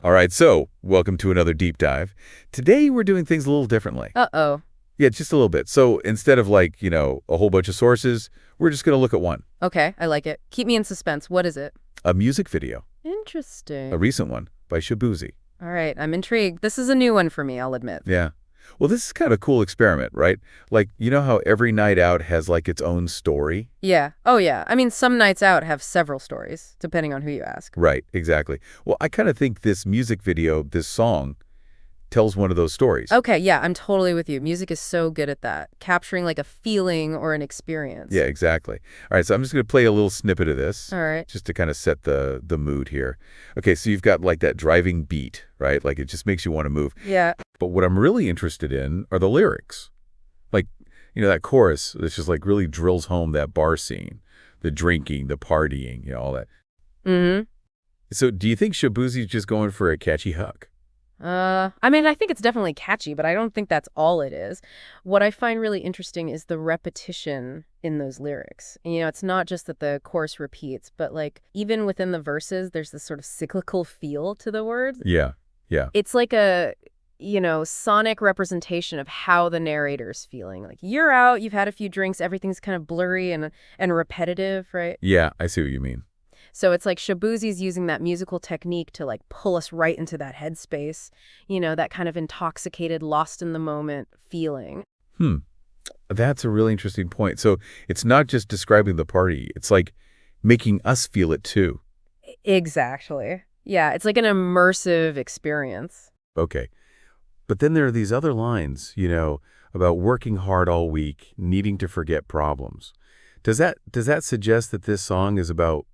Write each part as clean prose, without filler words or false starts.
All right, so welcome to another deep dive. Today we're doing things a little differently. Uh-oh. Yeah, just a little bit. So instead of a whole bunch of sources, we're just going to look at one, Okay, I like it. Keep me in suspense. What is it? a music video, a Interesting. recent one by Shaboozey. All right, I'm intrigued. This is a new one for me, I'll admit. Yeah. Well, this is kind of a cool experiment, right? Like, you know how every night out has like its own story? Yeah. Oh, yeah. I mean, some nights out have several stories, depending on who you ask. Right, exactly. Well, I kind of think this music video, this song, tells one of those stories. Okay, yeah, I'm totally with you. Music is so good at that, capturing like a feeling or an experience. Yeah, exactly. All right, so I'm just going to play a little snippet of this All right. just to kind of set the mood here. Okay, so you've got like that driving beat, right? Like it just makes you want to move. Yeah. But what I'm really interested in are the lyrics. Like, that chorus that's just like really drills home that bar scene, the drinking, the partying, all that. Mm-hmm. So do you think Shaboozey's just going for a catchy hook? I mean, I think it's definitely catchy, but I don't think that's all it is. What I find really interesting is the repetition in those lyrics. It's not just that the chorus repeats, but like even within the verses, there's this sort of cyclical feel to the words. Yeah, yeah. It's like a, sonic representation of how the narrator's feeling. Like you're out, you've had a few drinks, everything's kind of blurry and repetitive, right? Yeah, I see what you mean. So it's like Shaboozey's using that musical technique to like pull us right into that headspace, that kind of intoxicated, lost in the moment feeling. Hmm. That's a really interesting point. So it's not just describing the party. It's like making us feel it too. Exactly. Yeah, it's like an immersive experience. Okay. But then there are these other lines, about working hard all week, needing to forget problems. Does that suggest that this song is about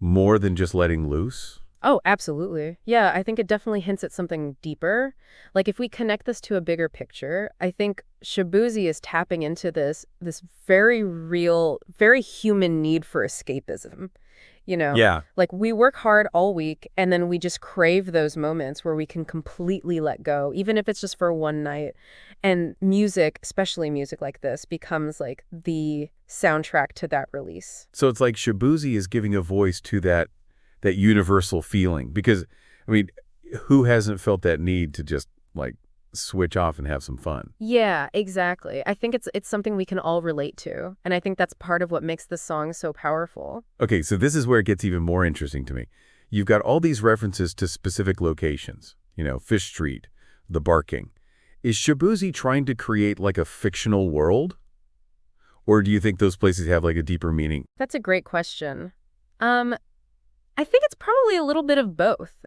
more than just letting loose? Oh, absolutely. Yeah, I think it definitely hints at something deeper. Like if we connect this to a bigger picture, I think Shaboozey is tapping into this very real, very human need for escapism. Yeah. Like we work hard all week and then we just crave those moments where we can completely let go, even if it's just for one night. And music, especially music like this, becomes like the soundtrack to that release. So it's like Shaboozey is giving a voice to that universal feeling. Because, I mean, who hasn't felt that need to just, like, switch off and have some fun? Yeah, exactly. I think it's something we can all relate to. And I think that's part of what makes this song so powerful. Okay, so this is where it gets even more interesting to me. You've got all these references to specific locations, Fish Street, the barking. Is Shaboozey trying to create like a fictional world? Or do you think those places have like a deeper meaning? That's a great question. I think it's probably a little bit of both.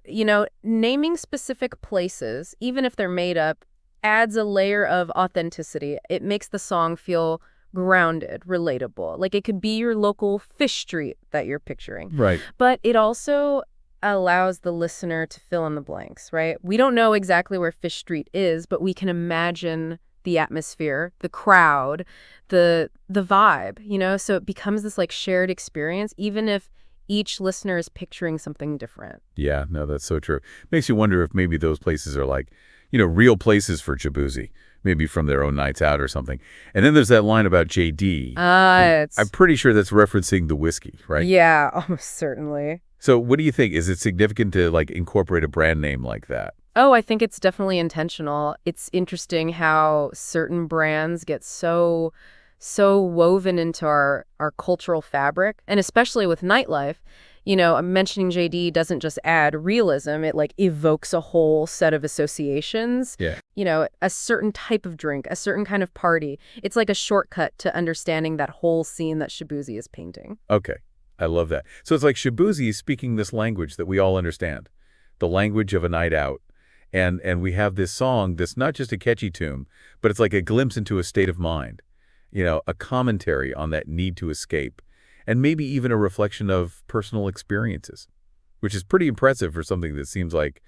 Naming specific places, even if they're made up, adds a layer of authenticity. It makes the song feel grounded, relatable. Like it could be your local fish street that you're picturing. Right. But it also allows the listener to fill in the blanks, right? We don't know exactly where Fish Street is, but we can imagine the atmosphere, the crowd, the vibe, so it becomes this like shared experience, even if each listener is picturing something different. Yeah, no, that's so true. Makes you wonder if maybe those places are like, real places for Shaboozey, maybe from their own nights out or something. And then there's that line about JD. It's I'm pretty sure that's referencing the whiskey, right? Yeah, almost certainly. So what do you think? Is it significant to like incorporate a brand name like that? Oh, I think it's definitely intentional. It's interesting how certain brands get so woven into our cultural fabric, and especially with nightlife. Mentioning JD doesn't just add realism, it like evokes a whole set of associations. Yeah. A certain type of drink, a certain kind of party. It's like a shortcut to understanding that whole scene that Shaboozey is painting. Okay. I love that. So it's like Shaboozey is speaking this language that we all understand, the language of a night out. And we have this song that's not just a catchy tune, but it's like a glimpse into a state of mind, a commentary on that need to escape, and maybe even a reflection of personal experiences, which is pretty impressive for something that seems like,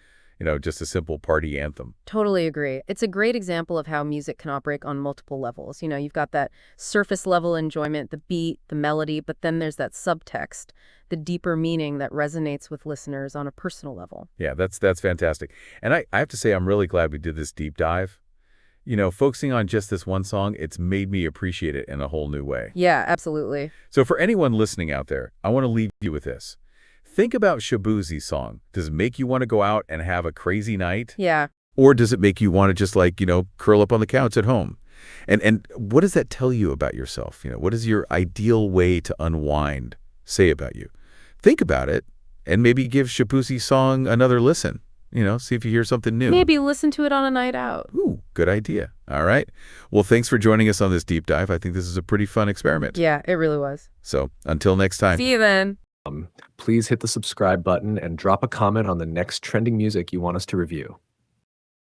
just a simple party anthem. Totally agree. It's a great example of how music can operate on multiple levels. You've got that surface level enjoyment, the beat, the melody, but then there's that subtext, the deeper meaning that resonates with listeners on a personal level. Yeah, that's fantastic. And I have to say, I'm really glad we did this deep dive. Focusing on just this one song, it's made me appreciate it in a whole new way. Yeah, absolutely. So for anyone listening out there, I want to leave you with this. Think about Shaboozey's song. Does it make you want to go out and have a crazy night? Yeah. Or does it make you want to just like, curl up on the couch at home? And what does that tell you about yourself? What does your ideal way to unwind say about you? Think about it and maybe give Shaboozey's song another listen. See if you hear something new. Maybe listen to it on a night out. Ooh, good idea. All right. Well, thanks for joining us on this deep dive. I think this is a pretty fun experiment. Yeah, it really was. So until next time. See you then. Please hit the subscribe button and drop a comment on the next trending music you want us to review.